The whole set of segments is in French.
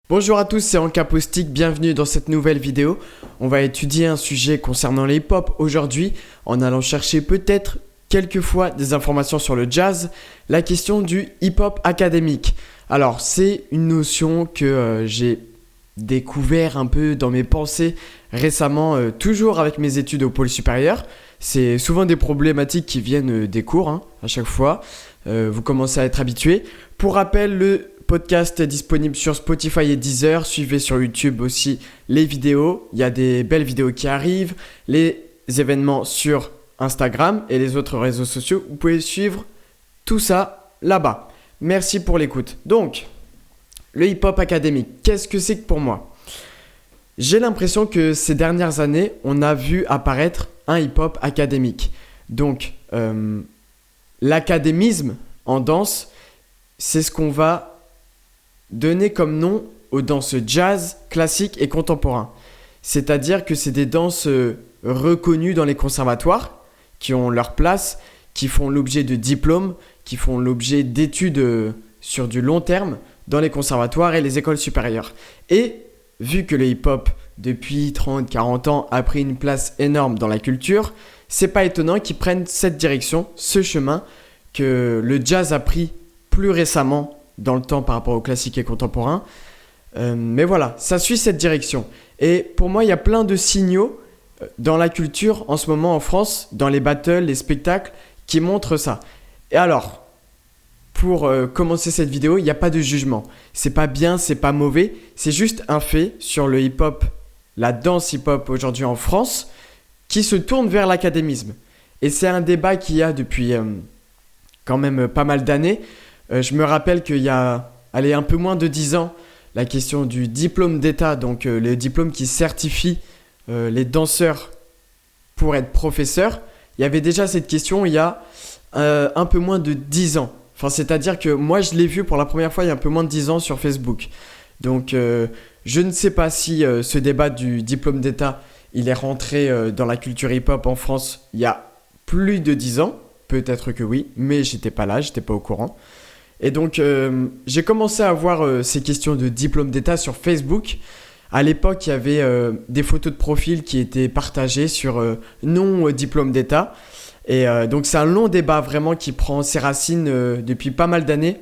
Bonjour à tous, c'est Ancapostic, bienvenue dans cette nouvelle vidéo. On va étudier un sujet concernant le hip-hop aujourd'hui en allant chercher peut-être quelquefois des informations sur le jazz, la question du hip-hop académique. Alors c'est une notion que j'ai découvert un peu dans mes pensées récemment, toujours avec mes études au pôle supérieur. C'est souvent des problématiques qui viennent des cours à chaque fois. Vous commencez à être habitués. Pour rappel, le podcast est disponible sur Spotify et Deezer. Suivez sur YouTube aussi les vidéos. Il y a des belles vidéos qui arrivent. Les événements sur Instagram et les autres réseaux sociaux. Vous pouvez suivre tout ça là-bas. Merci pour l'écoute. Donc, le hip-hop académique, qu'est-ce que c'est que pour moi ? J'ai l'impression que ces dernières années, on a vu apparaître un hip-hop académique. Donc, l'académisme en danse, c'est ce qu'on va donner comme nom aux danses jazz, classiques et contemporains. C'est-à-dire que c'est des danses reconnues dans les conservatoires, qui ont leur place, qui font l'objet de diplômes, qui font l'objet d'études sur du long terme dans les conservatoires et les écoles supérieures. Et vu que le hip-hop, depuis 30-40 ans, a pris une place énorme dans la culture, c'est pas étonnant qu'ils prennent cette direction, ce chemin que le jazz a pris plus récemment dans le temps par rapport aux classiques et contemporains. Mais voilà, ça suit cette direction. Et pour moi, il y a plein de signaux dans la culture en ce moment en France, dans les battles, les spectacles, qui montrent ça. Et alors, pour commencer cette vidéo, il n'y a pas de jugement. C'est pas bien, c'est pas mauvais. C'est juste un fait sur le hip-hop, la danse hip-hop aujourd'hui en France, qui se tourne vers l'académisme. Et c'est un débat qu'il y a depuis quand même pas mal d'années. Je me rappelle qu'il y a un peu moins de 10 ans, la question du diplôme d'État, donc le diplôme qui certifie les danseurs pour être professeurs. Il y avait déjà cette question il y a un peu moins de 10 ans. Enfin, c'est-à-dire que moi, je l'ai vu pour la première fois il y a un peu moins de 10 ans sur Facebook. Donc, je ne sais pas si ce débat du diplôme d'État, il est rentré dans la culture hip-hop en France il y a plus de 10 ans. Peut-être que oui, mais j'étais pas là, j'étais pas au courant. Et donc, j'ai commencé à voir ces questions de diplôme d'État sur Facebook. À l'époque, il y avait des photos de profil qui étaient partagées sur non diplôme d'État. Et donc, c'est un long débat vraiment qui prend ses racines depuis pas mal d'années.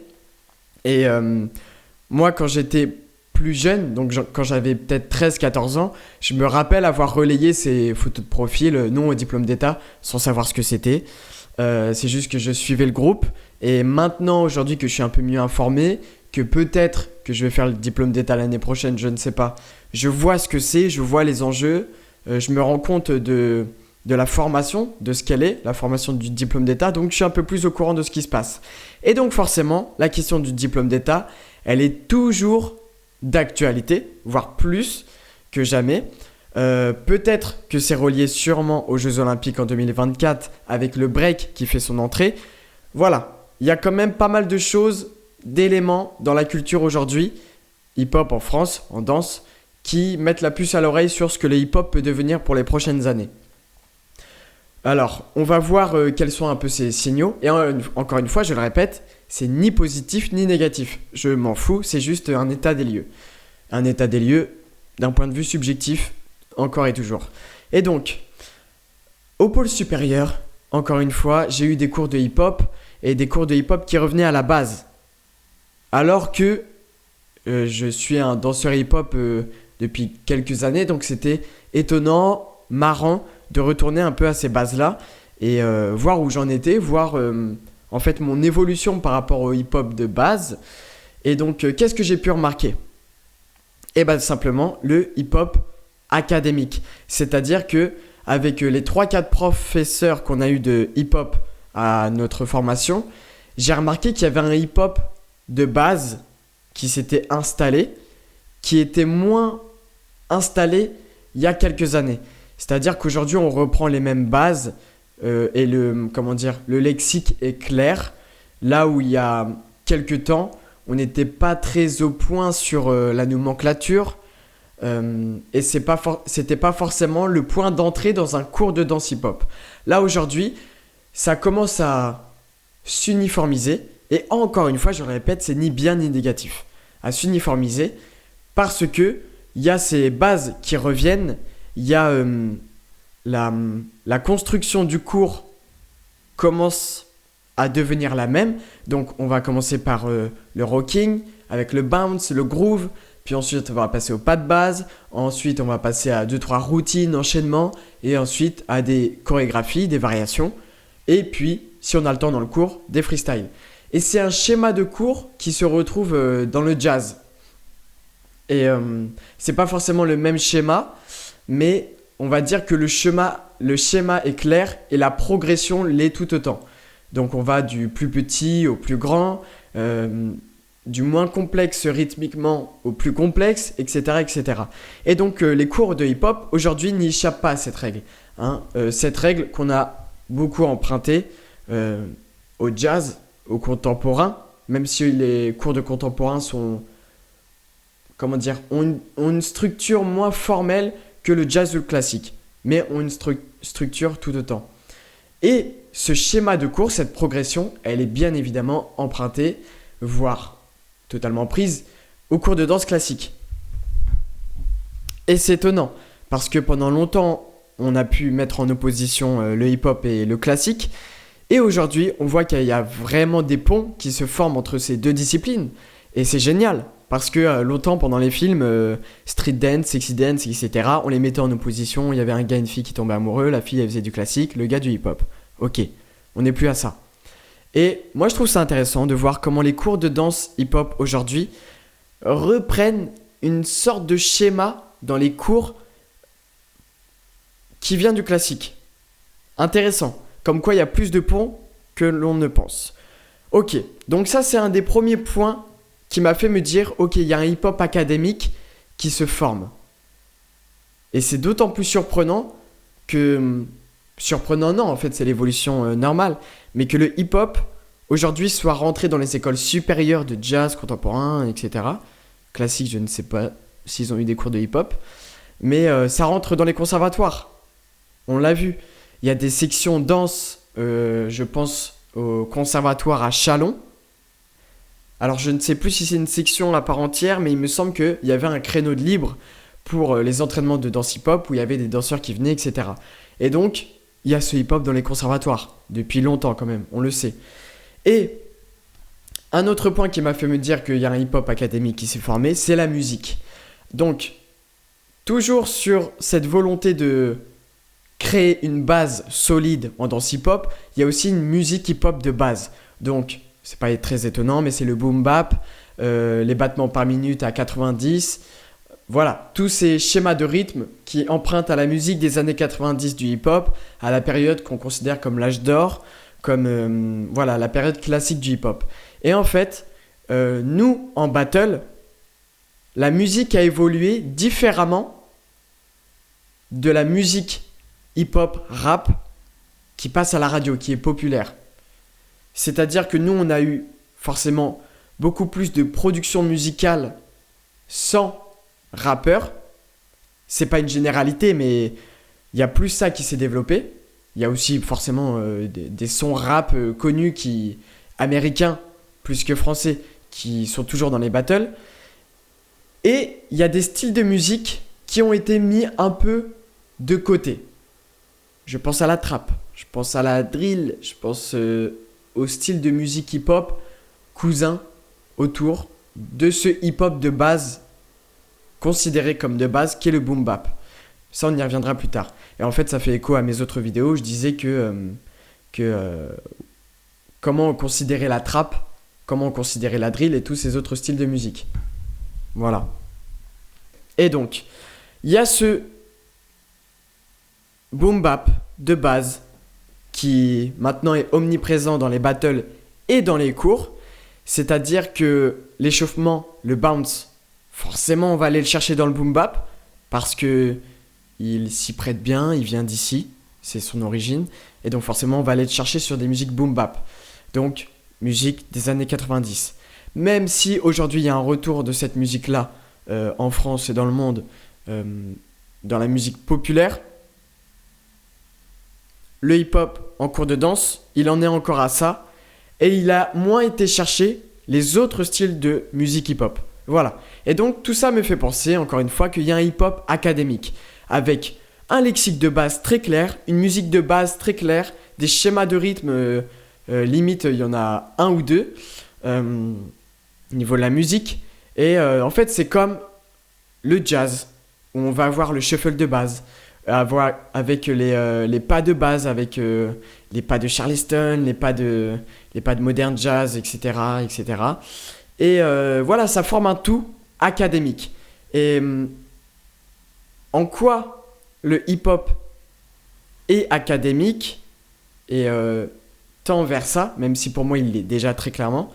Et moi, quand j'étais plus jeune, donc quand j'avais peut-être 13-14 ans, je me rappelle avoir relayé ces photos de profil non diplôme d'État sans savoir ce que c'était. C'est juste que je suivais le groupe. Et maintenant, aujourd'hui que je suis un peu mieux informé, que peut-être que je vais faire le diplôme d'État l'année prochaine, je ne sais pas. Je vois ce que c'est, je vois les enjeux, je me rends compte de la formation, de ce qu'elle est, la formation du diplôme d'État, donc je suis un peu plus au courant de ce qui se passe. Et donc forcément, la question du diplôme d'État, elle est toujours d'actualité, voire plus que jamais. Peut-être que c'est relié sûrement aux Jeux Olympiques en 2024 avec le break qui fait son entrée. Voilà. Il y a quand même pas mal de choses, d'éléments dans la culture aujourd'hui, hip-hop en France, en danse, qui mettent la puce à l'oreille sur ce que le hip-hop peut devenir pour les prochaines années. Alors, on va voir quels sont un peu ces signaux. Et encore une fois, je le répète, c'est ni positif ni négatif. Je m'en fous, c'est juste un état des lieux. Un état des lieux d'un point de vue subjectif, encore et toujours. Et donc, au pôle supérieur, encore une fois, j'ai eu des cours de hip-hop et des cours de hip-hop qui revenaient à la base. Alors que je suis un danseur hip-hop depuis quelques années, donc c'était étonnant, marrant de retourner un peu à ces bases-là et voir où j'en étais, voir en fait mon évolution par rapport au hip-hop de base. Et donc, qu'est-ce que j'ai pu remarquer ? Eh bien, simplement, le hip-hop académique. C'est-à-dire que avec les 3-4 professeurs qu'on a eu de hip-hop à notre formation, j'ai remarqué qu'il y avait un hip-hop de base qui s'était installé, qui était moins installé il y a quelques années. C'est-à-dire qu'aujourd'hui, on reprend les mêmes bases et le lexique est clair. Là où il y a quelques temps, on n'était pas très au point sur la nomenclature et c'était pas forcément le point d'entrée dans un cours de danse hip-hop. Là, aujourd'hui, ça commence à s'uniformiser. Et encore une fois, je le répète, c'est ni bien ni négatif. À s'uniformiser Parce que il y a ces bases qui reviennent, il y a la construction du cours commence à devenir la même. Donc on va commencer par le rocking, avec le bounce, le groove, puis ensuite on va passer au pas de base, ensuite on va passer à 2-3 routines, enchaînements, et ensuite à des chorégraphies, des variations, et puis si on a le temps dans le cours, des freestyles. Et c'est un schéma de cours qui se retrouve dans le jazz. Et c'est pas forcément le même schéma, mais on va dire que le schéma est clair et la progression l'est tout autant. Donc on va du plus petit au plus grand, du moins complexe rythmiquement au plus complexe, etc. etc. Et donc les cours de hip-hop aujourd'hui n'y échappent pas à cette règle. Cette règle qu'on a beaucoup empruntée au jazz, au contemporain, même si les cours de contemporain ont une structure moins formelle que le jazz ou le classique, mais ont une structure tout autant. Et ce schéma de cours, cette progression, elle est bien évidemment empruntée, voire totalement prise, au cours de danse classique. Et c'est étonnant, parce que pendant longtemps, on a pu mettre en opposition le hip-hop et le classique, et aujourd'hui, on voit qu'il y a vraiment des ponts qui se forment entre ces deux disciplines, et c'est génial. Parce que longtemps, pendant les films, street dance, sexy dance, etc., on les mettait en opposition. Il y avait un gars et une fille qui tombaient amoureux. La fille, elle faisait du classique. Le gars, du hip-hop. Ok, on n'est plus à ça. Et moi, je trouve ça intéressant de voir comment les cours de danse hip-hop aujourd'hui reprennent une sorte de schéma dans les cours qui vient du classique. Intéressant. Comme quoi, il y a plus de ponts que l'on ne pense. Ok, donc ça, c'est un des premiers points qui m'a fait me dire, ok, il y a un hip-hop académique qui se forme. Et c'est d'autant plus surprenant que... Surprenant, non, en fait, c'est l'évolution normale. Mais que le hip-hop, aujourd'hui, soit rentré dans les écoles supérieures de jazz contemporain, etc. Classique, je ne sais pas s'ils ont eu des cours de hip-hop. Mais ça rentre dans les conservatoires. On l'a vu. Il y a des sections danse, je pense, au conservatoire à Châlons. Alors je ne sais plus si c'est une section à part entière, mais il me semble qu'il y avait un créneau de libre pour les entraînements de danse hip-hop où il y avait des danseurs qui venaient, etc. Et donc, il y a ce hip-hop dans les conservatoires, depuis longtemps quand même, on le sait. Et un autre point qui m'a fait me dire qu'il y a un hip-hop académique qui s'est formé, c'est la musique. Donc, toujours sur cette volonté de créer une base solide en danse hip-hop, il y a aussi une musique hip-hop de base. Donc, c'est pas très étonnant, mais c'est le boom bap, les battements par minute à 90. Voilà, tous ces schémas de rythme qui empruntent à la musique des années 90 du hip-hop, à la période qu'on considère comme l'âge d'or, comme la période classique du hip-hop. Et en fait, nous, en battle, la musique a évolué différemment de la musique hip-hop rap qui passe à la radio, qui est populaire. C'est-à-dire que nous, on a eu forcément beaucoup plus de production musicale sans rappeurs. C'est pas une généralité, mais il y a plus ça qui s'est développé. Il y a aussi forcément des sons rap connus américains plus que français qui sont toujours dans les battles. Et il y a des styles de musique qui ont été mis un peu de côté. Je pense à la trap, je pense à la drill, je pense au style de musique hip-hop cousin autour de ce hip-hop de base, considéré comme de base, qui est le boom bap. Ça, on y reviendra plus tard. Et en fait, ça fait écho à mes autres vidéos où je disais comment considérer la trap, comment considérer la drill et tous ces autres styles de musique. Voilà. Et donc, il y a ce boom bap de base qui maintenant est omniprésent dans les battles et dans les cours. C'est-à-dire que l'échauffement, le bounce, forcément on va aller le chercher dans le boom bap parce que il s'y prête bien, il vient d'ici, c'est son origine. Et donc forcément on va aller le chercher sur des musiques boom bap. Donc musique des années 90. Même si aujourd'hui il y a un retour de cette musique-là en France et dans le monde, dans la musique populaire, le hip-hop en cours de danse, il en est encore à ça. Et il a moins été chercher les autres styles de musique hip-hop. Voilà. Et donc tout ça me fait penser, encore une fois, qu'il y a un hip-hop académique, avec un lexique de base très clair, une musique de base très claire, des schémas de rythme, limite il y en a un ou deux, au niveau de la musique. Et en fait c'est comme le jazz, où on va avoir le shuffle de base, avec les pas de base, avec les pas de Charleston, les pas de modern jazz, etc. etc. Et voilà, ça forme un tout académique. Et en quoi le hip-hop est académique et tend vers ça, même si pour moi il l'est déjà très clairement,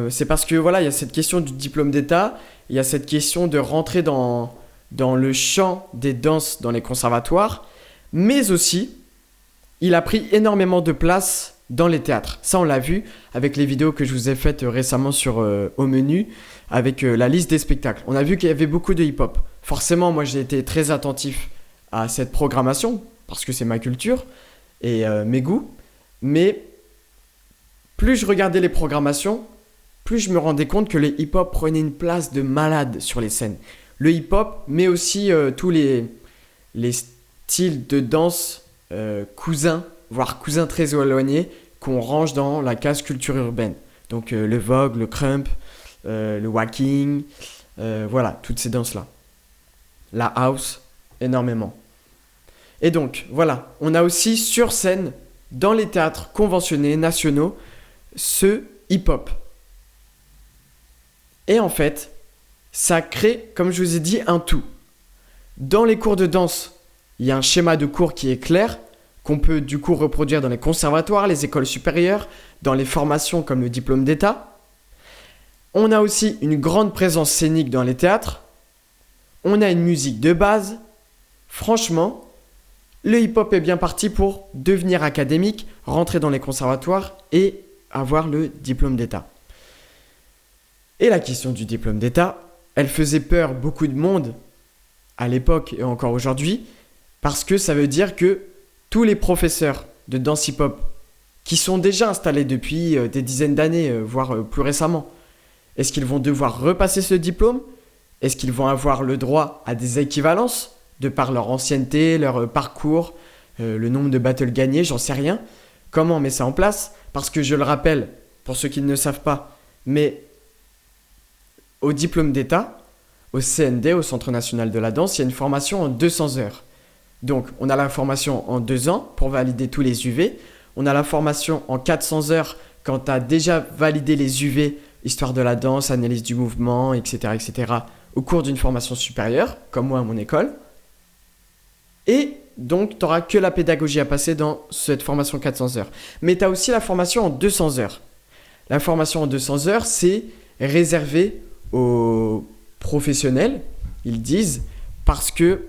c'est parce que voilà, il y a cette question du diplôme d'État, il y a cette question de rentrer dans le champ des danses dans les conservatoires, mais aussi il a pris énormément de place dans les théâtres. Ça, on l'a vu avec les vidéos que je vous ai faites récemment sur Au Menu, avec la liste des spectacles. On a vu qu'il y avait beaucoup de hip-hop. Forcément, moi, j'ai été très attentif à cette programmation, parce que c'est ma culture et mes goûts. Mais plus je regardais les programmations, plus je me rendais compte que les hip-hop prenaient une place de malade sur les scènes. Le hip-hop, mais aussi tous les styles de danse cousins, voire cousins très éloignés, qu'on range dans la case culture urbaine. Donc le vogue, le crump, le walking, voilà, toutes ces danses-là. La house, énormément. Et donc, voilà, on a aussi sur scène, dans les théâtres conventionnés, nationaux, ce hip-hop. Et en fait, ça crée, comme je vous ai dit, un tout. Dans les cours de danse, il y a un schéma de cours qui est clair, qu'on peut du coup reproduire dans les conservatoires, les écoles supérieures, dans les formations comme le diplôme d'État. On a aussi une grande présence scénique dans les théâtres. On a une musique de base. Franchement, le hip-hop est bien parti pour devenir académique, rentrer dans les conservatoires et avoir le diplôme d'État. Et la question du diplôme d'État, elle faisait peur beaucoup de monde à l'époque et encore aujourd'hui, parce que ça veut dire que tous les professeurs de danse hip-hop qui sont déjà installés depuis des dizaines d'années, voire plus récemment, est-ce qu'ils vont devoir repasser ce diplôme ? Est-ce qu'ils vont avoir le droit à des équivalences de par leur ancienneté, leur parcours, le nombre de battles gagnés, j'en sais rien. Comment on met ça en place ? Parce que je le rappelle, pour ceux qui ne le savent pas, mais au diplôme d'État, au CND, au Centre National de la Danse, il y a une formation en 200 heures. Donc, on a la formation en 2 ans pour valider tous les UV. On a la formation en 400 heures quand tu as déjà validé les UV, histoire de la danse, analyse du mouvement, etc., etc., au cours d'une formation supérieure, comme moi à mon école. Et donc, tu n'auras que la pédagogie à passer dans cette formation 400 heures. Mais tu as aussi la formation en 200 heures. La formation en 200 heures, c'est réservé aux professionnels, ils disent, parce que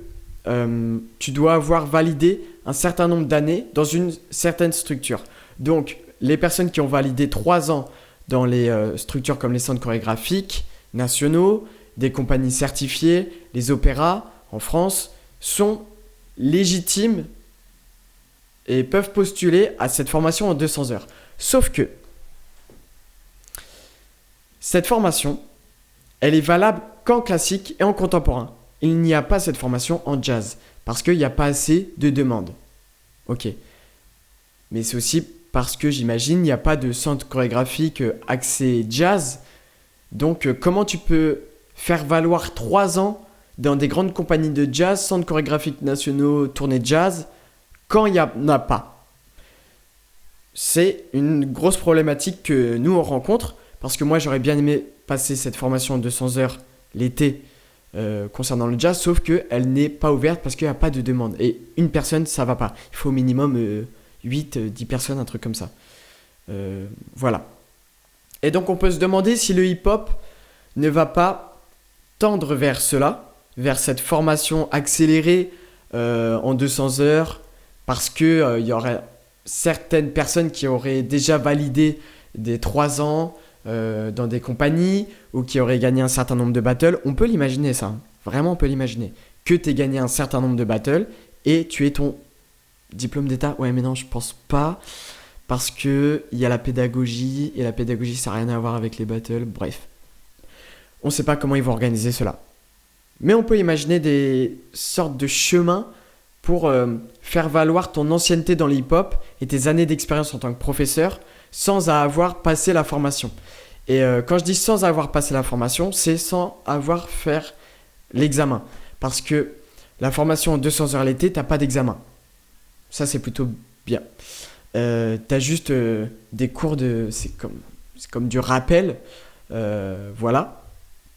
tu dois avoir validé un certain nombre d'années dans une certaine structure. Donc, les personnes qui ont validé 3 ans dans les structures comme les centres chorégraphiques nationaux, des compagnies certifiées, les opéras en France, sont légitimes et peuvent postuler à cette formation en 200 heures. Sauf que cette formation, elle est valable qu'en classique et en contemporain. Il n'y a pas cette formation en jazz parce qu'il n'y a pas assez de demandes. Ok. Mais c'est aussi parce que j'imagine il n'y a pas de centre chorégraphique axé jazz. Donc comment tu peux faire valoir 3 ans dans des grandes compagnies de jazz, centres chorégraphiques nationaux, tournées jazz, quand il n'y en a pas ? C'est une grosse problématique que nous on rencontre parce que moi j'aurais bien aimé passer cette formation en 200 heures l'été concernant le jazz, sauf qu'elle n'est pas ouverte parce qu'il n'y a pas de demande. Et une personne, ça va pas. Il faut au minimum 8-10 personnes, un truc comme ça. Voilà. Et donc on peut se demander si le hip-hop ne va pas tendre vers cela, vers cette formation accélérée en 200 heures, parce qu'il y aurait certaines personnes qui auraient déjà validé des 3 ans dans des compagnies ou qui auraient gagné un certain nombre de battles. On peut l'imaginer ça, vraiment on peut l'imaginer. Que tu aies gagné un certain nombre de battles et tu aies ton diplôme d'État. Ouais mais non, je pense pas, parce qu'il y a la pédagogie et la pédagogie ça n'a rien à voir avec les battles, bref. on ne sait pas comment ils vont organiser cela. Mais on peut imaginer des sortes de chemins pour faire valoir ton ancienneté dans le hip-hop et tes années d'expérience en tant que professeur sans avoir passé la formation. Et quand je dis sans avoir passé la formation, c'est sans avoir fait l'examen. Parce que la formation en 200 heures l'été, t'as pas d'examen. Ça, c'est plutôt bien. T'as juste des cours de... C'est comme du rappel, voilà,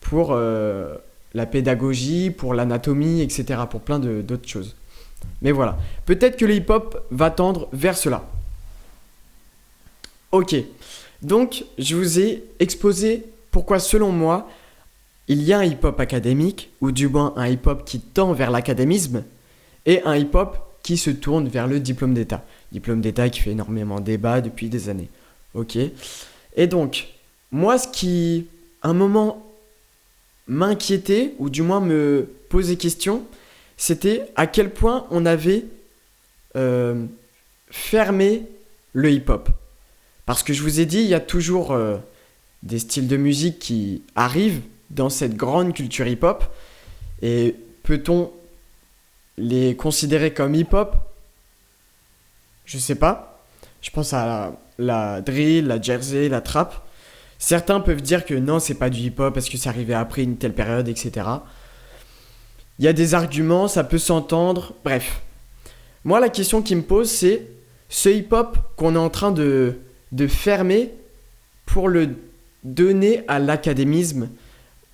pour la pédagogie, pour l'anatomie, etc., pour plein d'autres choses. Mais voilà, peut-être que le hip-hop va tendre vers cela. Ok, donc je vous ai exposé pourquoi selon moi, il y a un hip-hop académique, ou du moins un hip-hop qui tend vers l'académisme, et un hip-hop qui se tourne vers le diplôme d'État. Diplôme d'État qui fait énormément débat depuis des années. Ok. Et donc, moi, ce qui, à un moment, m'inquiétait, ou du moins me posait question, c'était à quel point on avait fermé le hip-hop. Parce que je vous ai dit, il y a toujours des styles de musique qui arrivent dans cette grande culture hip-hop. Et peut-on les considérer comme hip-hop ? Je sais pas. Je pense à la drill, la jersey, la trap. Certains peuvent dire que non, c'est pas du hip-hop parce que c'est arrivé après une telle période, etc. Il y a des arguments, ça peut s'entendre. Bref. Moi, la question qui me pose, c'est ce hip-hop qu'on est en train de fermer pour le donner à l'académisme,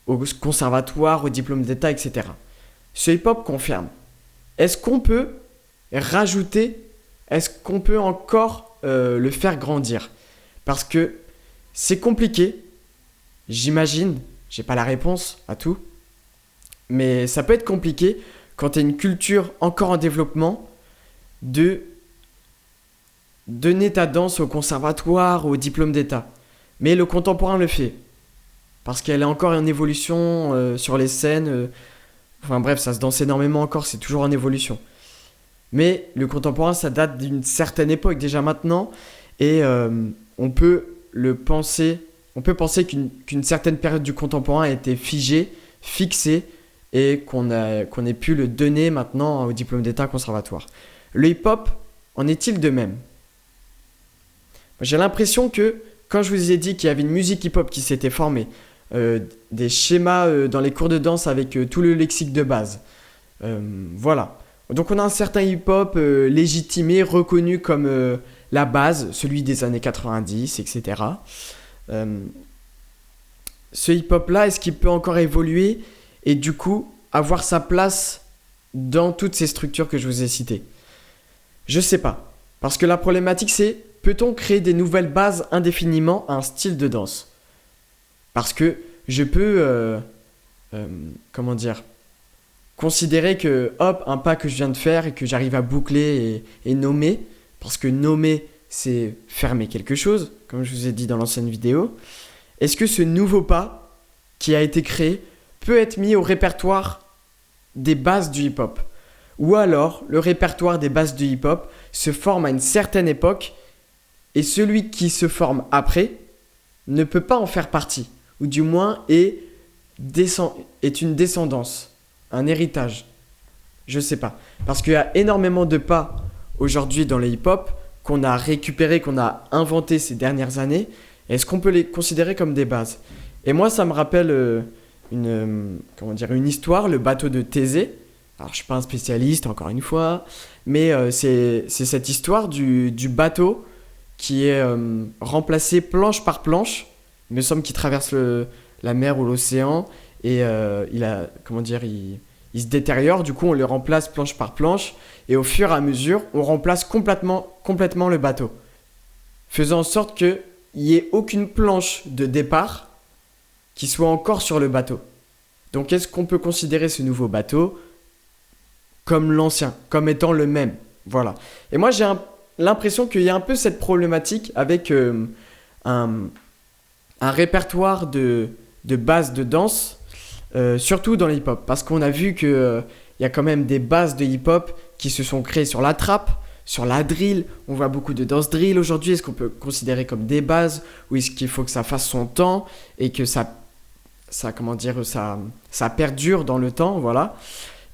au conservatoire, au diplôme d'État, etc. Ce hip-hop qu'on ferme. Est-ce qu'on peut rajouter, est-ce qu'on peut encore le faire grandir ? Parce que c'est compliqué, j'imagine, j'ai pas la réponse à tout, mais ça peut être compliqué quand tu as une culture encore en développement de donner ta danse au conservatoire ou au diplôme d'État. Mais le contemporain le fait, parce qu'elle est encore en évolution sur les scènes. Enfin bref, ça se danse énormément encore, c'est toujours en évolution. Mais le contemporain, ça date d'une certaine époque déjà maintenant, et on peut penser qu'une certaine période du contemporain a été figée, fixée, et qu'on ait pu le donner maintenant au diplôme d'État conservatoire. Le hip-hop, en est-il de même ? J'ai l'impression que, quand je vous ai dit qu'il y avait une musique hip-hop qui s'était formée, des schémas dans les cours de danse avec tout le lexique de base, voilà. Donc on a un certain hip-hop légitimé, reconnu comme la base, celui des années 90, etc. Ce hip-hop-là, est-ce qu'il peut encore évoluer et du coup avoir sa place dans toutes ces structures que je vous ai citées ? Je sais pas. Parce que la problématique c'est, peut-on créer des nouvelles bases indéfiniment à un style de danse ? Parce que je peux, considérer que, hop, un pas que je viens de faire et que j'arrive à boucler et nommer, parce que nommer, c'est fermer quelque chose, comme je vous ai dit dans l'ancienne vidéo. Est-ce que ce nouveau pas qui a été créé peut être mis au répertoire des bases du hip-hop ? Ou alors, le répertoire des bases du hip-hop se forme à une certaine époque et celui qui se forme après ne peut pas en faire partie, ou du moins est une descendance, un héritage. Je sais pas. Parce qu'il y a énormément de pas aujourd'hui dans le hip-hop qu'on a récupéré, qu'on a inventé ces dernières années. Est-ce qu'on peut les considérer comme des bases ? Et moi, ça me rappelle une histoire, le bateau de Thésée. Alors, je suis pas un spécialiste, encore une fois, mais c'est cette histoire du bateau qui est remplacé planche par planche. Il me semble qu'il traverse la mer ou l'océan et il se détériore. Du coup, on le remplace planche par planche et au fur et à mesure, on remplace complètement le bateau, faisant en sorte qu'il n'y ait aucune planche de départ qui soit encore sur le bateau. Donc, est-ce qu'on peut considérer ce nouveau bateau comme l'ancien, comme étant le même ? Voilà. Et moi, j'ai l'impression qu'il y a un peu cette problématique avec un répertoire de bases de danse, surtout dans le hip-hop. Parce qu'on a vu qu'il y a quand même des bases de hip-hop qui se sont créées sur la trap, sur la drill. On voit beaucoup de danse drill aujourd'hui. Est-ce qu'on peut considérer comme des bases ou est-ce qu'il faut que ça fasse son temps et que ça comment dire, ça perdure dans le temps, voilà.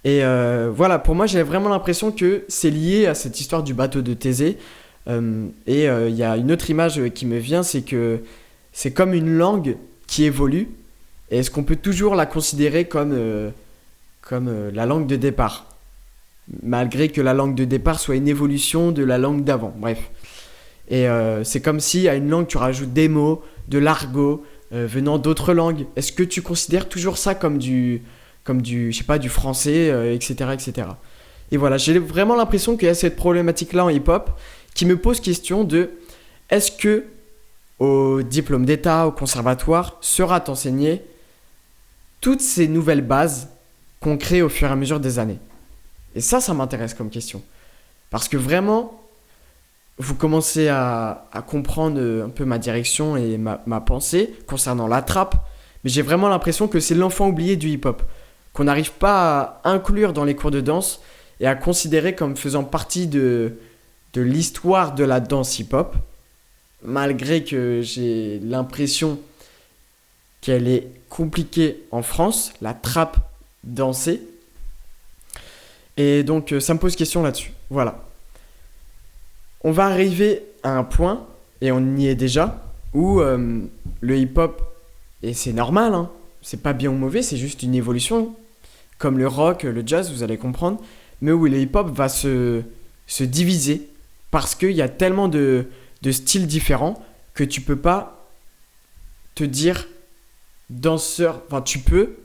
Et voilà, pour moi, j'ai vraiment l'impression que c'est lié à cette histoire du bateau de Thésée. Il y a une autre image qui me vient, c'est que c'est comme une langue qui évolue. Et est-ce qu'on peut toujours la considérer comme la langue de départ, malgré que la langue de départ soit une évolution de la langue d'avant, bref. Et c'est comme si à une langue tu rajoutes des mots, de l'argot, venant d'autres langues. Est-ce que tu considères toujours ça je sais pas, du français, etc., etc. Et voilà, j'ai vraiment l'impression qu'il y a cette problématique-là en hip-hop qui me pose question de est-ce que au diplôme d'État, au conservatoire, sera enseigné toutes ces nouvelles bases qu'on crée au fur et à mesure des années. Et ça m'intéresse comme question. Parce que vraiment, vous commencez à comprendre un peu ma direction et ma pensée concernant la trappe, mais j'ai vraiment l'impression que c'est l'enfant oublié du hip-hop, qu'on n'arrive pas à inclure dans les cours de danse et à considérer comme faisant partie de l'histoire de la danse hip-hop, malgré que j'ai l'impression qu'elle est compliquée en France, la trappe dansée. Et donc ça me pose question là-dessus. Voilà. On va arriver à un point, et on y est déjà, où le hip-hop, et c'est normal, hein, c'est pas bien ou mauvais, c'est juste une évolution, comme le rock, le jazz, vous allez comprendre, mais où le hip-hop va se diviser, parce qu'il y a tellement de styles différents que tu peux pas te dire danseur, enfin tu peux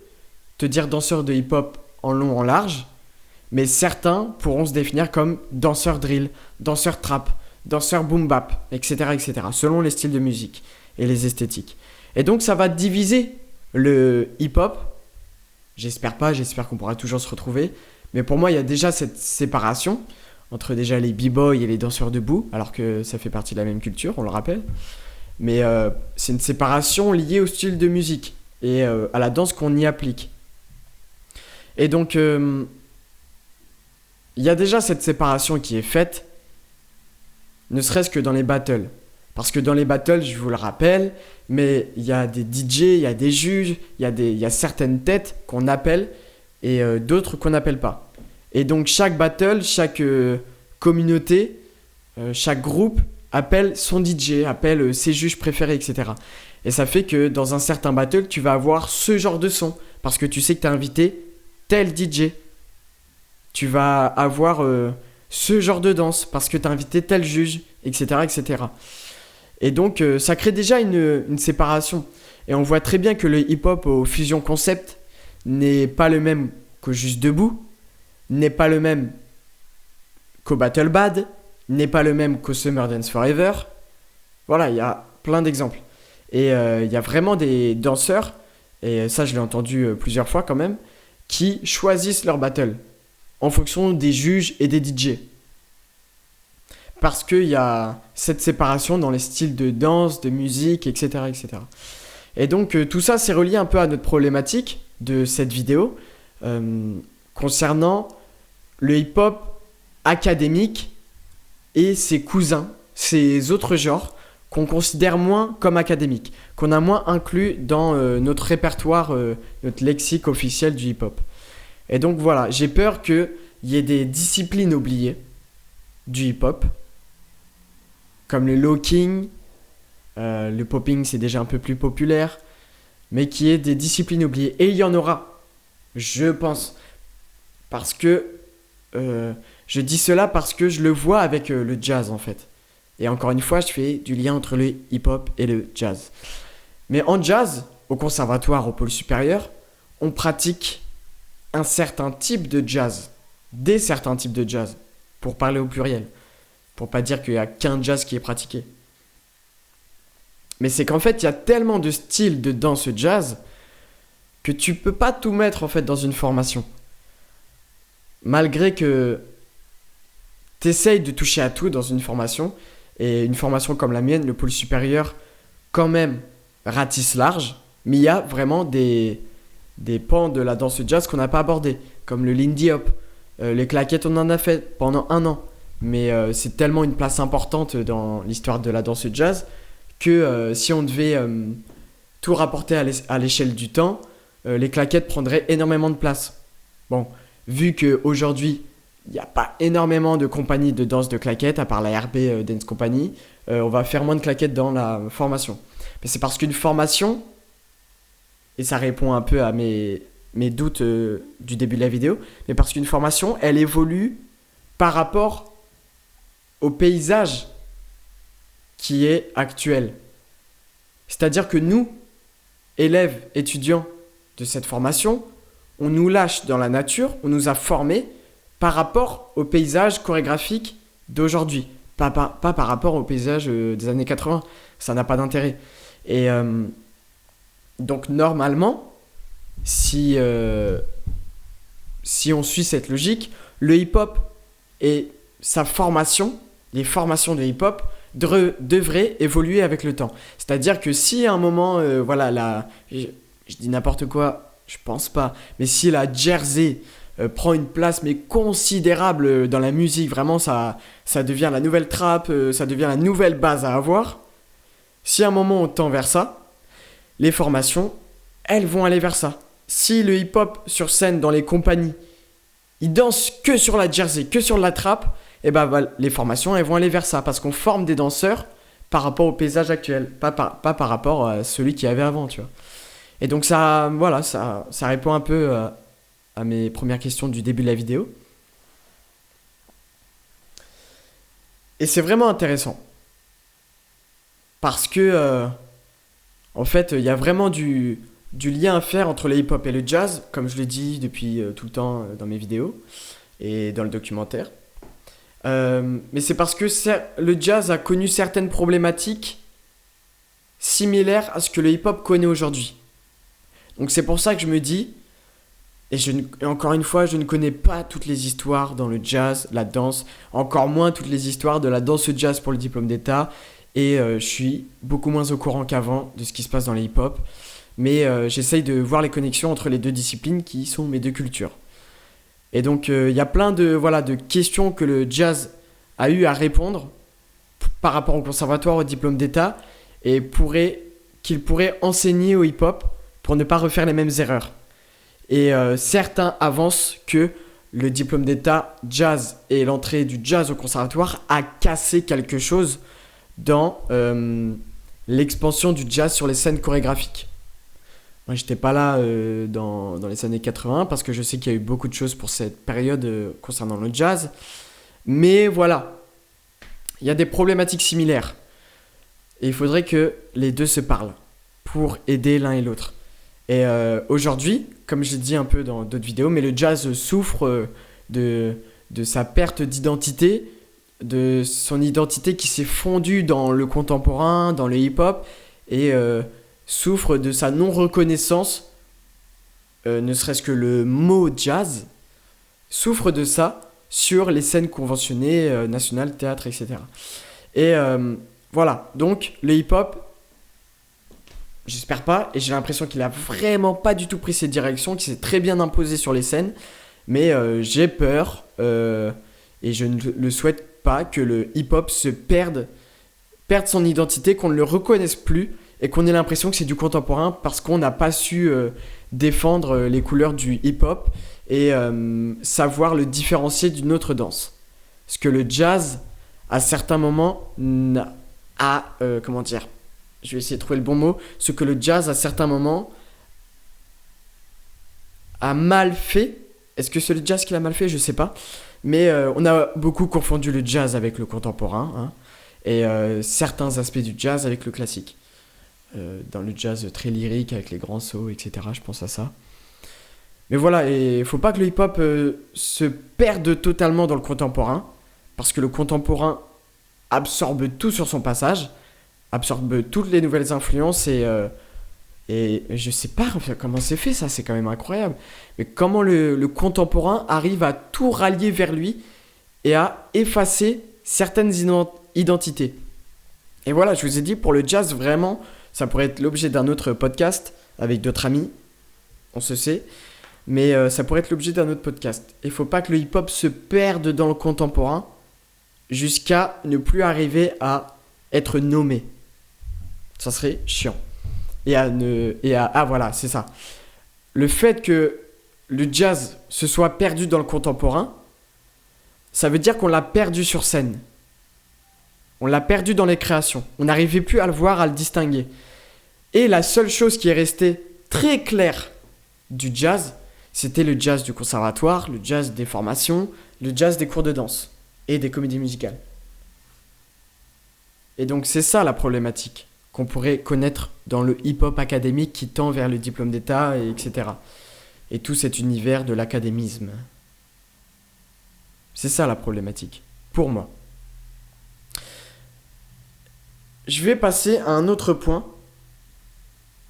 te dire danseur de hip-hop en long, en large, mais certains pourront se définir comme danseur drill, danseur trap, danseur boom bap, etc., etc., selon les styles de musique et les esthétiques. Et donc ça va diviser le hip-hop. J'espère qu'on pourra toujours se retrouver. Mais pour moi, il y a déjà cette séparation entre déjà les b-boys et les danseurs debout, alors que ça fait partie de la même culture, on le rappelle. Mais c'est une séparation liée au style de musique et à la danse qu'on y applique. Et donc, il y a déjà cette séparation qui est faite, ne serait-ce que dans les battles. Parce que dans les battles, je vous le rappelle, mais il y a des DJ, il y a des juges, il y a certaines têtes qu'on appelle et d'autres qu'on n'appelle pas. Et donc chaque battle, chaque communauté, chaque groupe appelle son DJ, appelle ses juges préférés, etc. Et ça fait que dans un certain battle, tu vas avoir ce genre de son. Parce que tu sais que tu as invité tel DJ. Tu vas avoir ce genre de danse parce que tu as invité tel juge, etc., etc. Et donc, ça crée déjà une séparation. Et on voit très bien que le hip-hop au Fusion Concept n'est pas le même qu'au Juste Debout, n'est pas le même qu'au Battle Bad, n'est pas le même qu'au Summer Dance Forever. Voilà, il y a plein d'exemples. Et il y a vraiment des danseurs, et ça je l'ai entendu plusieurs fois quand même, qui choisissent leur battle en fonction des juges et des DJ. Parce qu'il y a cette séparation dans les styles de danse, de musique, etc., etc. Et donc tout ça, c'est relié un peu à notre problématique de cette vidéo concernant le hip-hop académique et ses cousins, ses autres genres qu'on considère moins comme académiques, qu'on a moins inclus dans notre répertoire, notre lexique officiel du hip-hop. Et donc voilà, j'ai peur qu'il y ait des disciplines oubliées du hip-hop, comme le locking, le popping c'est déjà un peu plus populaire, mais qu'il y ait des disciplines oubliées. Et il y en aura, je pense, parce que je dis cela parce que je le vois avec le jazz en fait. Et encore une fois, je fais du lien entre le hip-hop et le jazz. Mais en jazz, au conservatoire, au pôle supérieur, on pratique un certain type de jazz, des certains types de jazz, pour parler au pluriel, pour pas dire qu'il n'y a qu'un jazz qui est pratiqué. Mais c'est qu'en fait, il y a tellement de styles de danse jazz que tu peux pas tout mettre en fait dans une formation. Malgré que tu essayes de toucher à tout dans une formation, et une formation comme la mienne, le pôle supérieur, quand même ratisse large, mais il y a vraiment des pans de la danse jazz qu'on n'a pas abordés, comme le Lindy Hop. Les claquettes, on en a fait pendant 1 an, mais c'est tellement une place importante dans l'histoire de la danse jazz que si on devait tout rapporté à l'échelle du temps, les claquettes prendraient énormément de place. Bon, vu qu'aujourd'hui, il n'y a pas énormément de compagnies de danse de claquettes, à part la RB Dance Company, on va faire moins de claquettes dans la formation. Mais c'est parce qu'une formation, et ça répond un peu à mes doutes du début de la vidéo, mais parce qu'une formation, elle évolue par rapport au paysage qui est actuel. C'est-à-dire que nous, élèves, étudiants de cette formation, on nous lâche dans la nature, on nous a formés par rapport au paysage chorégraphique d'aujourd'hui. Pas par rapport au paysage des années 80. Ça n'a pas d'intérêt. Et donc normalement, si on suit cette logique, le hip-hop et sa formation, les formations de hip-hop, devraient évoluer avec le temps. C'est-à-dire que si à un moment, je dis n'importe quoi, je pense pas, mais si la Jersey prend une place mais considérable dans la musique, vraiment ça devient la nouvelle trap, ça devient la nouvelle base à avoir, si à un moment on tend vers ça, les formations, elles vont aller vers ça. Si le hip-hop sur scène dans les compagnies, ils dansent que sur la Jersey, que sur la trap, et les formations, elles vont aller vers ça, parce qu'on forme des danseurs par rapport au paysage actuel, pas par rapport à celui qu'il y avait avant, tu vois. Et donc ça répond un peu à mes premières questions du début de la vidéo. Et c'est vraiment intéressant. Parce que, en fait, il y a vraiment du lien à faire entre le hip-hop et le jazz, comme je l'ai dit depuis tout le temps dans mes vidéos et dans le documentaire. Mais c'est parce que le jazz a connu certaines problématiques similaires à ce que le hip-hop connaît aujourd'hui. Donc c'est pour ça que je me dis, et encore une fois, je ne connais pas toutes les histoires dans le jazz, la danse, encore moins toutes les histoires de la danse jazz pour le diplôme d'État, et je suis beaucoup moins au courant qu'avant de ce qui se passe dans les hip-hop, mais j'essaye de voir les connexions entre les deux disciplines qui sont mes deux cultures. Et donc il y a plein de questions que le jazz a eu à répondre par rapport au conservatoire, au diplôme d'État, et qu'il pourrait enseigner au hip-hop pour ne pas refaire les mêmes erreurs. Et certains avancent que le diplôme d'État jazz et l'entrée du jazz au conservatoire a cassé quelque chose dans l'expansion du jazz sur les scènes chorégraphiques. Moi, j'étais pas là dans les années 80 parce que je sais qu'il y a eu beaucoup de choses pour cette période concernant le jazz. Mais voilà, il y a des problématiques similaires. Et il faudrait que les deux se parlent pour aider l'un et l'autre. Et aujourd'hui, comme je l'ai dit un peu dans d'autres vidéos, mais le jazz souffre de sa perte d'identité, de son identité qui s'est fondue dans le contemporain, dans le hip-hop, et souffre de sa non-reconnaissance, ne serait-ce que le mot jazz, souffre de ça sur les scènes conventionnées, nationales, théâtre, etc. Et voilà, donc le hip-hop, j'espère pas, et j'ai l'impression qu'il a vraiment pas du tout pris cette direction, qu'il s'est très bien imposé sur les scènes, mais j'ai peur, et je ne le souhaite pas, que le hip-hop perde son identité, qu'on ne le reconnaisse plus, et qu'on ait l'impression que c'est du contemporain parce qu'on n'a pas su défendre les couleurs du hip-hop et savoir le différencier d'une autre danse. Parce que le jazz, à certains moments, je vais essayer de trouver le bon mot. Ce que le jazz, à certains moments, a mal fait. Est-ce que c'est le jazz qui l'a mal fait? Je sais pas. Mais on a beaucoup confondu le jazz avec le contemporain, hein, et certains aspects du jazz avec le classique. Dans le jazz très lyrique avec les grands sauts, etc. Je pense à ça. Mais voilà, et il faut pas que le hip-hop se perde totalement dans le contemporain, parce que le contemporain absorbe tout sur son passage, absorbe toutes les nouvelles influences, et je sais pas comment c'est fait, ça, c'est quand même incroyable. Mais comment le contemporain arrive à tout rallier vers lui et à effacer certaines identités. Et voilà, je vous ai dit, pour le jazz, vraiment, ça pourrait être l'objet d'un autre podcast avec d'autres amis, on se sait, mais ça pourrait être l'objet d'un autre podcast. Il ne faut pas que le hip-hop se perde dans le contemporain jusqu'à ne plus arriver à être nommé. Ça serait chiant. Ah voilà, c'est ça. Le fait que le jazz se soit perdu dans le contemporain, ça veut dire qu'on l'a perdu sur scène. On l'a perdu dans les créations. On n'arrivait plus à le voir, à le distinguer. Et la seule chose qui est restée très claire du jazz, c'était le jazz du conservatoire, le jazz des formations, le jazz des cours de danse et des comédies musicales. Et donc c'est ça la problématique qu'on pourrait connaître dans le hip-hop académique qui tend vers le diplôme d'État, etc. Et tout cet univers de l'académisme. C'est ça la problématique, pour moi. Je vais passer à un autre point.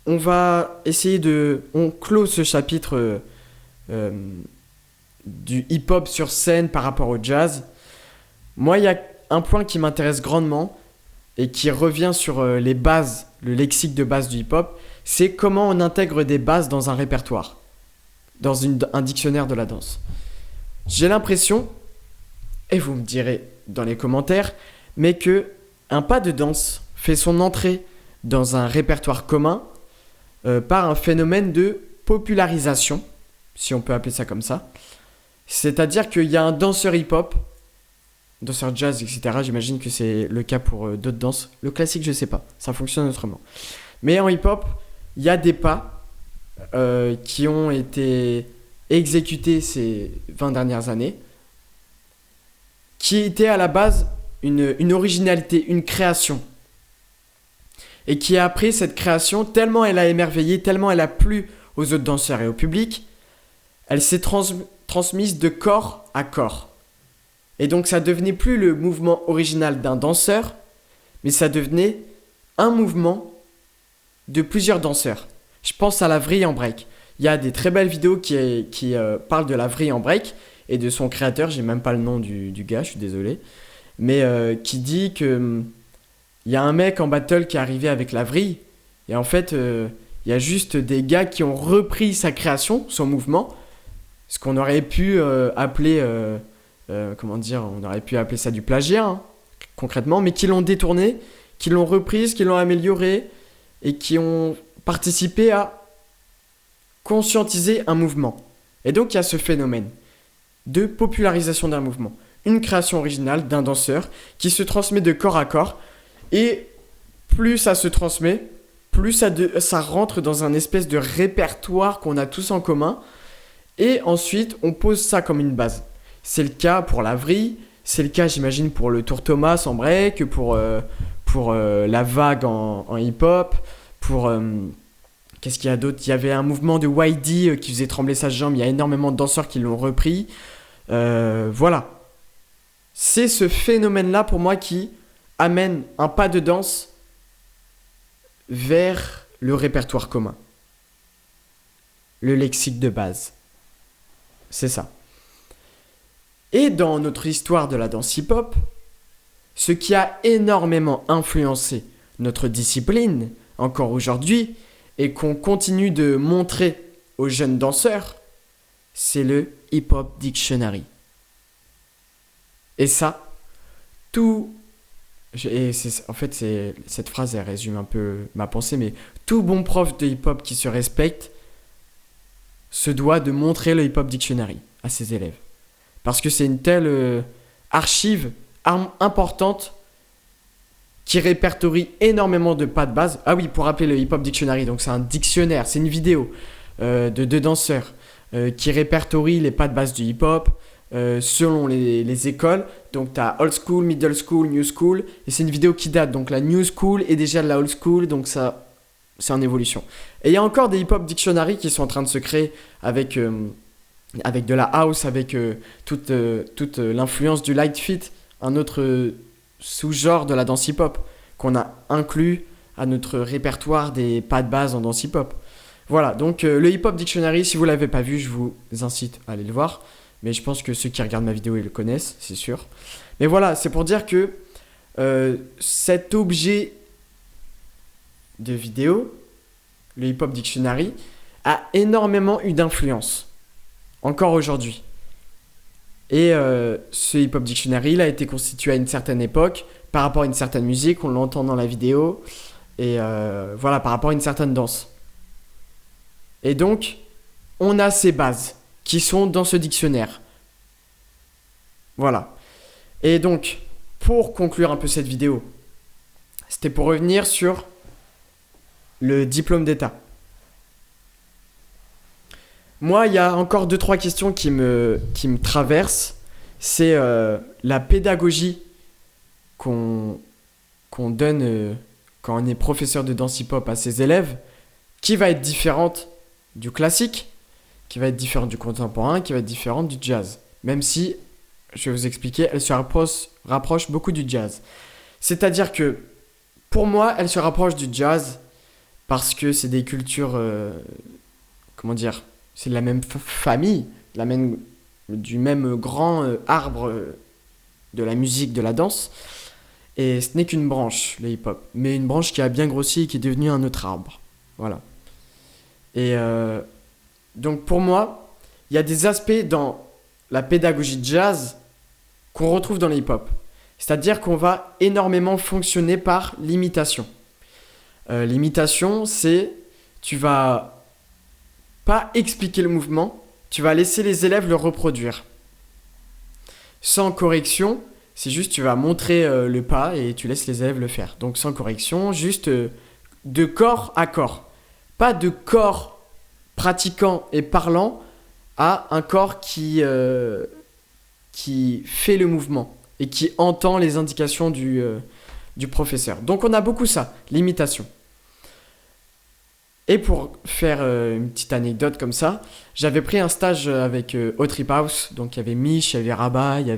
On va essayer de... On clôt ce chapitre du hip-hop sur scène par rapport au jazz. Moi, il y a un point qui m'intéresse grandement et qui revient sur les bases, le lexique de base du hip-hop, c'est comment on intègre des bases dans un répertoire, dans un dictionnaire de la danse. J'ai l'impression, et vous me direz dans les commentaires, mais que un pas de danse fait son entrée dans un répertoire commun par un phénomène de popularisation, si on peut appeler ça comme ça. C'est-à-dire qu'il y a un danseur hip-hop, danseur jazz, etc. J'imagine que c'est le cas pour d'autres danses. Le classique, je sais pas. Ça fonctionne autrement. Mais en hip-hop, il y a des pas qui ont été exécutés ces 20 dernières années, qui étaient à la base une originalité, une création. Et qui après cette création, tellement elle a émerveillé, tellement elle a plu aux autres danseurs et au public, elle s'est transmise de corps à corps. Et donc ça devenait plus le mouvement original d'un danseur, mais ça devenait un mouvement de plusieurs danseurs. Je pense à la vrille en break. Il y a des très belles vidéos qui parlent de la vrille en break et de son créateur, j'ai même pas le nom du gars, je suis désolé, mais qui dit que il y a un mec en battle qui est arrivé avec la vrille et en fait il y a juste des gars qui ont repris sa création, son mouvement, ce qu'on aurait pu appeler on aurait pu appeler ça du plagiat, hein, concrètement, mais qui l'ont détourné, qui l'ont reprise, qui l'ont amélioré et qui ont participé à conscientiser un mouvement. Et donc il y a ce phénomène de popularisation d'un mouvement, une création originale d'un danseur qui se transmet de corps à corps, et plus ça se transmet, plus ça rentre dans un espèce de répertoire qu'on a tous en commun, et ensuite on pose ça comme une base. C'est le cas pour la vrille, c'est le cas j'imagine pour le tour Thomas en break, pour la vague en hip-hop, pour... qu'est-ce qu'il y a d'autre ? Il y avait un mouvement de YD qui faisait trembler sa jambe, il y a énormément de danseurs qui l'ont repris. Voilà. C'est ce phénomène-là pour moi qui amène un pas de danse vers le répertoire commun. Le lexique de base. C'est ça. Et dans notre histoire de la danse hip-hop, ce qui a énormément influencé notre discipline, encore aujourd'hui, et qu'on continue de montrer aux jeunes danseurs, c'est le hip-hop dictionary. Et ça, cette phrase, elle résume un peu ma pensée, mais tout bon prof de hip-hop qui se respecte se doit de montrer le hip-hop dictionary à ses élèves. Parce que c'est une telle archive importante qui répertorie énormément de pas de base. Ah oui, pour rappeler le hip-hop dictionary, donc c'est un dictionnaire, c'est une vidéo de deux danseurs qui répertorie les pas de base du hip-hop selon les écoles. Donc tu as old school, middle school, new school, et c'est une vidéo qui date. Donc la new school est déjà de la old school, donc ça, c'est en évolution. Et il y a encore des hip-hop dictionary qui sont en train de se créer avec de la house, avec toute l'influence du light fit, un autre sous-genre de la danse hip-hop qu'on a inclus à notre répertoire des pas de base en danse hip-hop. Voilà, donc le hip-hop dictionary, si vous ne l'avez pas vu, je vous incite à aller le voir. Mais je pense que ceux qui regardent ma vidéo, ils le connaissent, c'est sûr. Mais voilà, c'est pour dire que cet objet de vidéo, le hip-hop dictionary, a énormément eu d'influence. Encore aujourd'hui. Et ce hip-hop dictionary, il a été constitué à une certaine époque, par rapport à une certaine musique, on l'entend dans la vidéo, Et voilà, par rapport à une certaine danse. Et donc, on a ces bases qui sont dans ce dictionnaire. Voilà. Et donc, pour conclure un peu cette vidéo, c'était pour revenir sur le diplôme d'État. Moi, il y a encore 2-3 questions qui me traversent. C'est la pédagogie qu'on donne quand on est professeur de danse hip-hop à ses élèves, qui va être différente du classique, qui va être différente du contemporain, qui va être différente du jazz. Même si, je vais vous expliquer, elle se rapproche beaucoup du jazz. C'est-à-dire que, pour moi, elle se rapproche du jazz parce que c'est des cultures, comment dire, c'est de la même famille, du même grand arbre de la musique, de la danse. Et ce n'est qu'une branche, le hip-hop. Mais une branche qui a bien grossi et qui est devenue un autre arbre. Voilà. Et donc pour moi, il y a des aspects dans la pédagogie jazz qu'on retrouve dans le hip-hop. C'est-à-dire qu'on va énormément fonctionner par l'imitation. L'imitation, c'est tu vas pas expliquer le mouvement, tu vas laisser les élèves le reproduire. Sans correction, c'est juste tu vas montrer le pas et tu laisses les élèves le faire. Donc sans correction, juste de corps à corps. Pas de corps pratiquant et parlant à un corps qui fait le mouvement et qui entend les indications du professeur. Donc on a beaucoup ça, l'imitation. Et pour faire une petite anecdote comme ça, j'avais pris un stage avec au Trip House. Donc il y avait Mich, il y avait Rabat, il y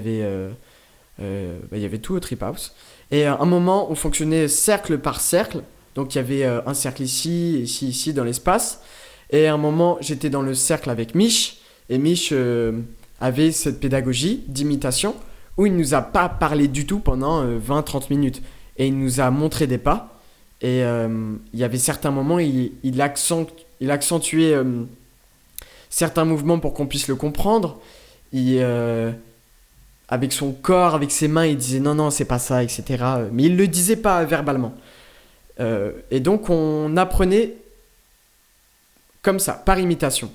avait tout au Trip House. Et à un moment, on fonctionnait cercle par cercle. Donc il y avait un cercle ici, ici, dans l'espace. Et à un moment, j'étais dans le cercle avec Mich. Et Mich avait cette pédagogie d'imitation où il ne nous a pas parlé du tout pendant 20-30 minutes. Et il nous a montré des pas. Et il y avait certains moments, il accentuait certains mouvements pour qu'on puisse le comprendre. Avec son corps, avec ses mains, il disait non, c'est pas ça, etc. Mais il ne le disait pas verbalement. Et donc on apprenait comme ça, par imitation.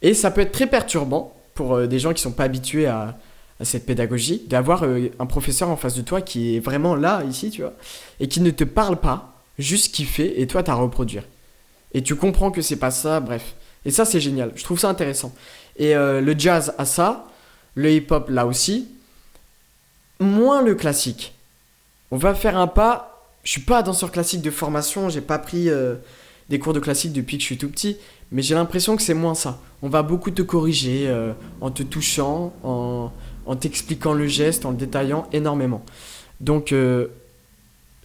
Et ça peut être très perturbant pour des gens qui ne sont pas habitués à cette pédagogie, d'avoir un professeur en face de toi qui est vraiment là, ici, tu vois, et qui ne te parle pas, juste qui fait, et toi, t'as à reproduire. Et tu comprends que c'est pas ça, bref. Et ça, c'est génial. Je trouve ça intéressant. Et le jazz a ça, le hip-hop là aussi, moins le classique. On va faire un pas. Je suis pas danseur classique de formation, j'ai pas pris des cours de classique depuis que je suis tout petit, mais j'ai l'impression que c'est moins ça. On va beaucoup te corriger en te touchant, en t'expliquant le geste, en le détaillant énormément. Donc, je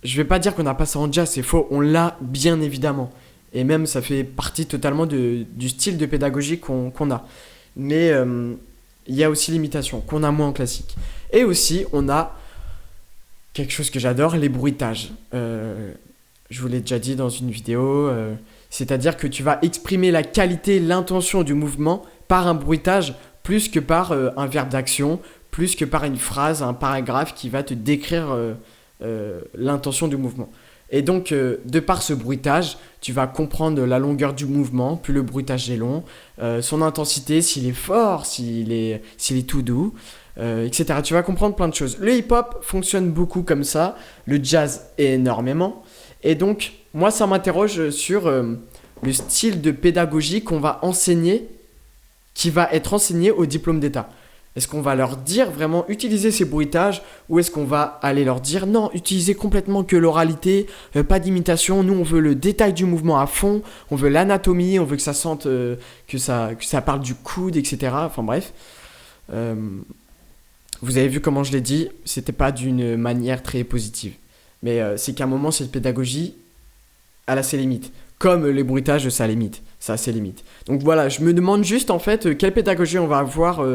vais pas dire qu'on n'a pas ça en jazz, c'est faux, on l'a bien évidemment. Et même, ça fait partie totalement du style de pédagogie qu'on a. Mais il y a aussi l'imitation, qu'on a moins en classique. Et aussi, on a quelque chose que j'adore, les bruitages. Je vous l'ai déjà dit dans une vidéo, c'est-à-dire que tu vas exprimer la qualité, l'intention du mouvement par un bruitage, plus que par un verbe d'action, plus que par une phrase, un paragraphe qui va te décrire l'intention du mouvement. Et donc, de par ce bruitage, tu vas comprendre la longueur du mouvement, plus le bruitage est long, son intensité, s'il est fort, s'il est tout doux, etc. Tu vas comprendre plein de choses. Le hip-hop fonctionne beaucoup comme ça, le jazz énormément. Et donc, moi, ça m'interroge sur le style de pédagogie qu'on va enseigner, qui va être enseigné au diplôme d'État. Est-ce qu'on va leur dire vraiment utiliser ces bruitages ou est-ce qu'on va aller leur dire non, utilisez complètement que l'oralité, pas d'imitation, nous on veut le détail du mouvement à fond, on veut l'anatomie, on veut que ça sente, que ça parle du coude, etc. Enfin bref. Vous avez vu comment je l'ai dit, c'était pas d'une manière très positive. Mais c'est qu'à un moment, cette pédagogie, elle a ses limites. Comme les bruitages, ça a limite. Ça a ses limites. Donc voilà, je me demande juste en fait quelle pédagogie on va avoir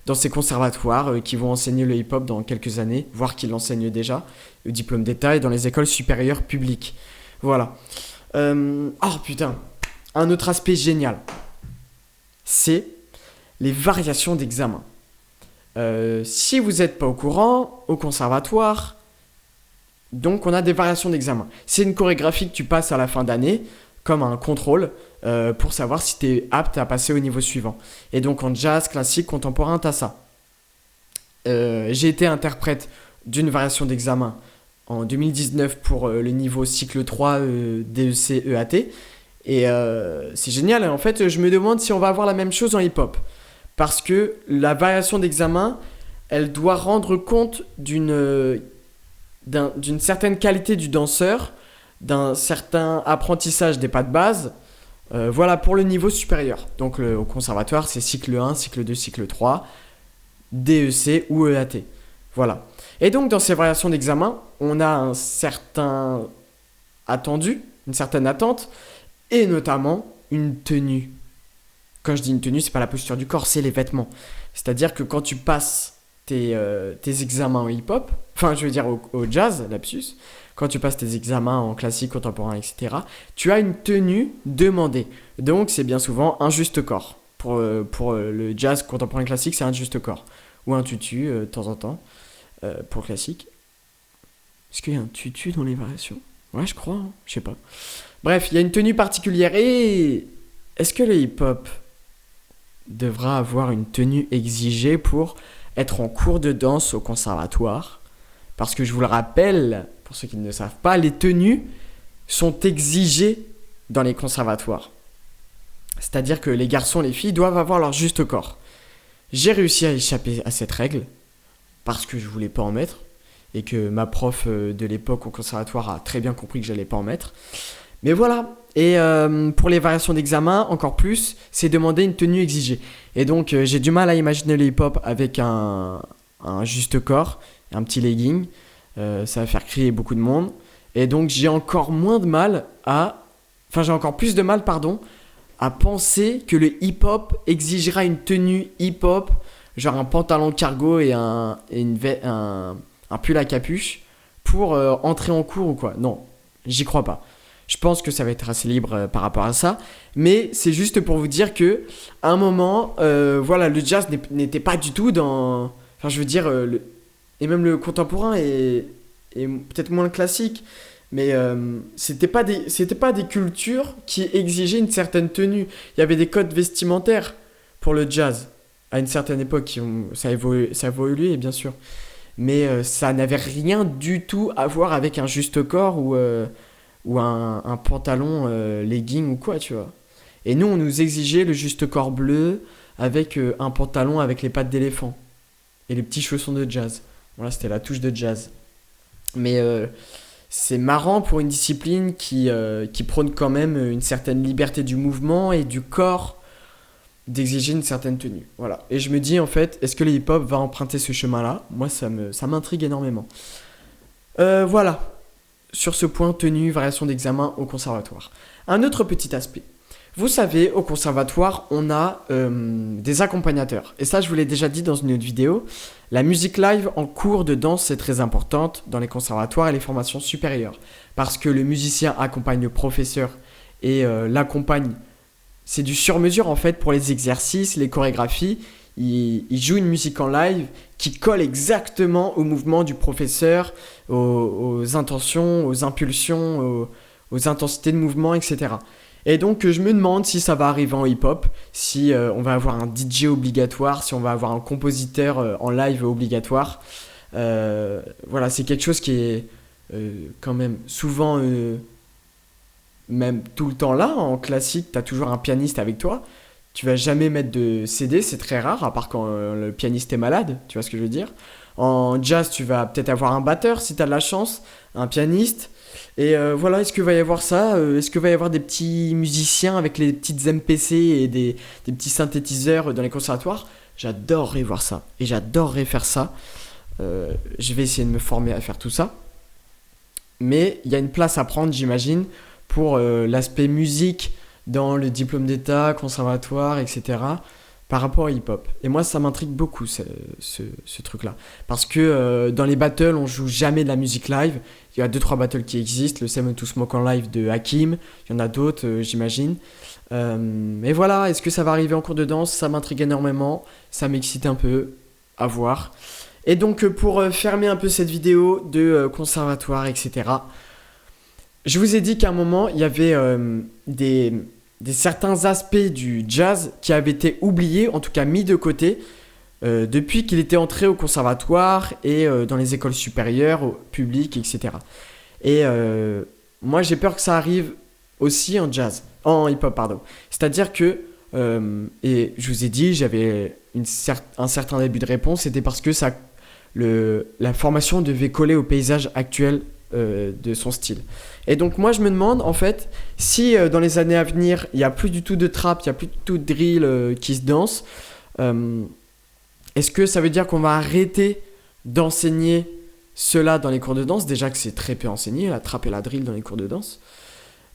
dans ces conservatoires qui vont enseigner le hip-hop dans quelques années, voire qui l'enseignent déjà, le diplôme d'État et dans les écoles supérieures publiques. Voilà. Oh putain, un autre aspect génial, c'est les variations d'examen. Si vous n'êtes pas au courant, au conservatoire, Donc on a des variations d'examen. C'est une chorégraphie que tu passes à la fin d'année, comme un contrôle, pour savoir si tu es apte à passer au niveau suivant. Et donc en jazz, classique, contemporain, tu as ça. J'ai été interprète d'une variation d'examen en 2019 pour le niveau cycle 3 DEC EAT. Et c'est génial. En fait, je me demande si on va avoir la même chose en hip-hop. Parce que la variation d'examen, elle doit rendre compte d'une certaine qualité du danseur, d'un certain apprentissage des pas de base. Voilà pour le niveau supérieur. Donc au conservatoire, c'est cycle 1, cycle 2, cycle 3, DEC ou EAT. Voilà. Et donc dans ces variations d'examen, on a un certain attendu, une certaine attente, et notamment une tenue. Quand je dis une tenue, c'est pas la posture du corps, c'est les vêtements. C'est-à-dire que quand tu passes tes examens en hip-hop, enfin je veux dire au jazz, lapsus, quand tu passes tes examens en classique, contemporain, etc., tu as une tenue demandée. Donc c'est bien souvent un juste corps. Pour le jazz contemporain classique, c'est un juste corps. Ou un tutu de temps en temps, pour le classique. Est-ce qu'il y a un tutu dans les variations ? Ouais, je crois, hein. Je sais pas. Bref, il y a une tenue particulière. Et est-ce que le hip-hop devra avoir une tenue exigée pour être en cours de danse au conservatoire ? Parce que je vous le rappelle, pour ceux qui ne le savent pas, les tenues sont exigées dans les conservatoires. C'est-à-dire que les garçons et les filles doivent avoir leur juste corps. J'ai réussi à échapper à cette règle parce que je voulais pas en mettre et que ma prof de l'époque au conservatoire a très bien compris que j'allais pas en mettre. Mais voilà. Et pour les variations d'examen, encore plus, c'est demander une tenue exigée. Et donc j'ai du mal à imaginer le hip-hop avec un juste corps, un petit legging. Ça va faire crier beaucoup de monde. Et donc j'ai encore plus de mal, à penser que le hip-hop exigera une tenue hip-hop, genre un pantalon cargo et un pull à capuche pour entrer en cours ou quoi. Non, j'y crois pas. Je pense que ça va être assez libre par rapport à ça. Mais c'est juste pour vous dire que à un moment, le jazz n'était pas du tout dans... Enfin, je veux dire, et même le contemporain est peut-être moins le classique. Mais c'était pas des cultures qui exigeaient une certaine tenue. Il y avait des codes vestimentaires pour le jazz à une certaine époque. Ça a évolué, bien sûr. Mais ça n'avait rien du tout à voir avec un juste corps ou un pantalon legging ou quoi, tu vois. Et nous, on nous exigeait le juste corps bleu avec un pantalon avec les pattes d'éléphant et les petits chaussons de jazz. Voilà, c'était la touche de jazz. Mais c'est marrant pour une discipline qui prône quand même une certaine liberté du mouvement et du corps d'exiger une certaine tenue. Voilà. Et je me dis en fait, est-ce que le hip-hop va emprunter ce chemin-là ? Moi, ça m'intrigue énormément. Voilà. Sur ce point, tenue, variation d'examen au conservatoire. Un autre petit aspect. Vous savez, au conservatoire, on a des accompagnateurs. Et ça, je vous l'ai déjà dit dans une autre vidéo. La musique live en cours de danse, c'est très importante dans les conservatoires et les formations supérieures. Parce que le musicien accompagne le professeur et l'accompagne. C'est du sur-mesure en fait pour les exercices, les chorégraphies. Il joue une musique en live qui colle exactement au mouvement du professeur, aux intentions, aux impulsions, aux intensités de mouvement, etc. Et donc je me demande si ça va arriver en hip-hop, si on va avoir un DJ obligatoire, si on va avoir un compositeur en live obligatoire. Voilà, c'est quelque chose qui est quand même souvent, même tout le temps là. En classique, tu as toujours un pianiste avec toi. Tu vas jamais mettre de CD, c'est très rare, à part quand le pianiste est malade, tu vois ce que je veux dire. En jazz, tu vas peut-être avoir un batteur si tu as de la chance, un pianiste. Et voilà, est-ce qu'il va y avoir ça ? Est-ce qu'il va y avoir des petits musiciens avec les petites MPC et des petits synthétiseurs dans les conservatoires ? J'adorerais voir ça. Et j'adorerais faire ça. Je vais essayer de me former à faire tout ça. Mais il y a une place à prendre, j'imagine, pour l'aspect musique dans le diplôme d'état, conservatoire, etc. par rapport au hip-hop. Et moi, ça m'intrigue beaucoup, ce truc-là. Parce que dans les battles, on joue jamais de la musique live. Il y a 2-3 battles qui existent. Le Seven to Smoke en live de Hakim. Il y en a d'autres, j'imagine. Mais voilà, est-ce que ça va arriver en cours de danse ? Ça m'intrigue énormément. Ça m'excite un peu à voir. Et donc pour fermer un peu cette vidéo de conservatoire, etc., je vous ai dit qu'à un moment, il y avait des certains aspects du jazz qui avaient été oubliés, en tout cas mis de côté, depuis qu'il était entré au conservatoire et dans les écoles supérieures, au public, etc. Et moi, j'ai peur que ça arrive aussi en jazz, en hip-hop, pardon. C'est-à-dire que, et je vous ai dit, j'avais un certain début de réponse, c'était parce que la formation devait coller au paysage actuel de son style. Et donc moi, je me demande, en fait, si dans les années à venir, il n'y a plus du tout de trap, il n'y a plus du tout de drill qui se danse, est-ce que ça veut dire qu'on va arrêter d'enseigner cela dans les cours de danse? Déjà que c'est très peu enseigné, la trap et la drill dans les cours de danse.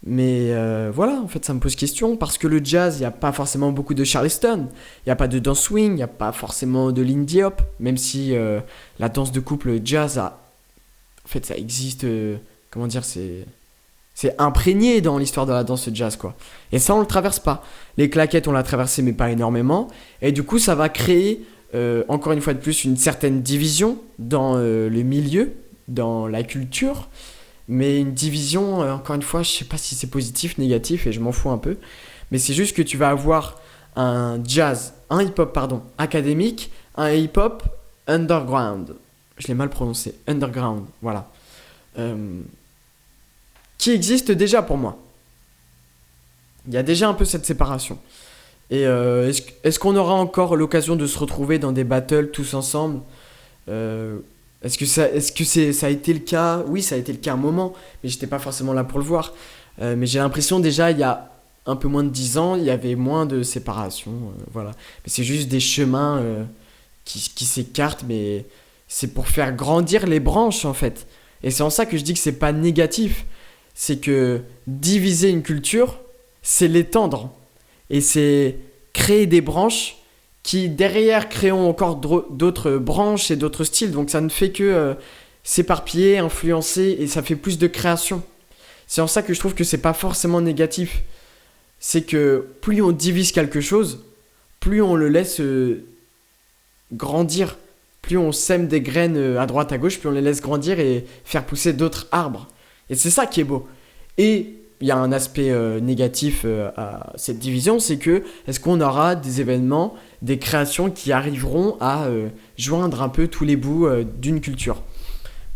Mais voilà, en fait, ça me pose question. Parce que le jazz, il n'y a pas forcément beaucoup de Charleston. Il n'y a pas de danse swing, il n'y a pas forcément de l'indie hop. Même si la danse de couple jazz, en fait, ça existe. Comment dire, c'est imprégné dans l'histoire de la danse jazz, quoi. Et ça, on ne le traverse pas. Les claquettes, on l'a traversé, mais pas énormément. Et du coup, ça va créer... encore une fois de plus, une certaine division dans le milieu, dans la culture, mais une division, encore une fois, je sais pas si c'est positif, négatif, et je m'en fous un peu, mais c'est juste que tu vas avoir un hip-hop, académique, un hip-hop underground, je l'ai mal prononcé, underground, voilà, qui existe déjà pour moi. Il y a déjà un peu cette séparation. Et est-ce qu'on aura encore l'occasion de se retrouver dans des battles tous ensemble? Est-ce que ça a été le cas? Oui, ça a été le cas un moment, mais j'étais pas forcément là pour le voir. Mais j'ai l'impression déjà, il y a un peu moins de 10 ans, il y avait moins de séparation. Voilà. Mais c'est juste des chemins qui s'écartent, mais c'est pour faire grandir les branches en fait. Et c'est en ça que je dis que c'est pas négatif. C'est que diviser une culture, c'est l'étendre. Et c'est créer des branches qui, derrière, créeront encore d'autres branches et d'autres styles. Donc ça ne fait que s'éparpiller, influencer, et ça fait plus de création. C'est en ça que je trouve que c'est pas forcément négatif. C'est que plus on divise quelque chose, plus on le laisse grandir. Plus on sème des graines à droite, à gauche, plus on les laisse grandir et faire pousser d'autres arbres. Et c'est ça qui est beau. Et il y a un aspect négatif à cette division, c'est que est-ce qu'on aura des événements, des créations qui arriveront à joindre un peu tous les bouts d'une culture.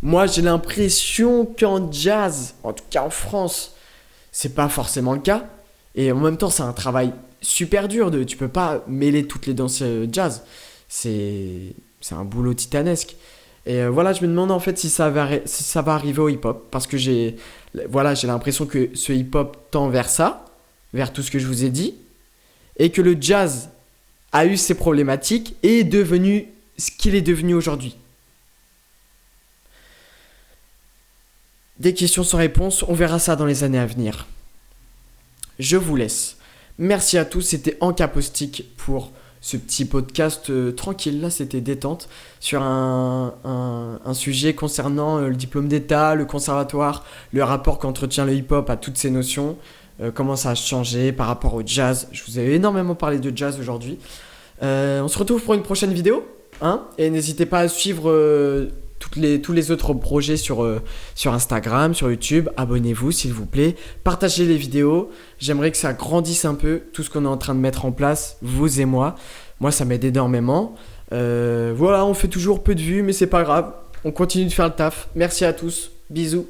Moi, j'ai l'impression qu'en jazz, en tout cas en France, c'est pas forcément le cas. Et en même temps, c'est un travail super dur. Tu peux pas mêler toutes les danses jazz. C'est un boulot titanesque. Et voilà, je me demande en fait si ça va arriver au hip-hop. Parce que j'ai l'impression que ce hip-hop tend vers ça, vers tout ce que je vous ai dit. Et que le jazz a eu ses problématiques et est devenu ce qu'il est devenu aujourd'hui. Des questions sans réponse, on verra ça dans les années à venir. Je vous laisse. Merci à tous, c'était Encapostique pour ce petit podcast tranquille, là c'était détente, sur un sujet concernant le diplôme d'état, le conservatoire, le rapport qu'entretient le hip-hop à toutes ces notions, comment ça a changé par rapport au jazz. Je vous ai énormément parlé de jazz aujourd'hui. On se retrouve pour une prochaine vidéo, et n'hésitez pas à suivre tous les autres projets sur Instagram, sur YouTube. Abonnez-vous s'il vous plaît, partagez les vidéos. J'aimerais que ça grandisse un peu tout ce qu'on est en train de mettre en place, vous et moi. Moi ça m'aide énormément. Voilà, on fait toujours peu de vues mais c'est pas grave, on continue de faire le taf. Merci à tous, bisous.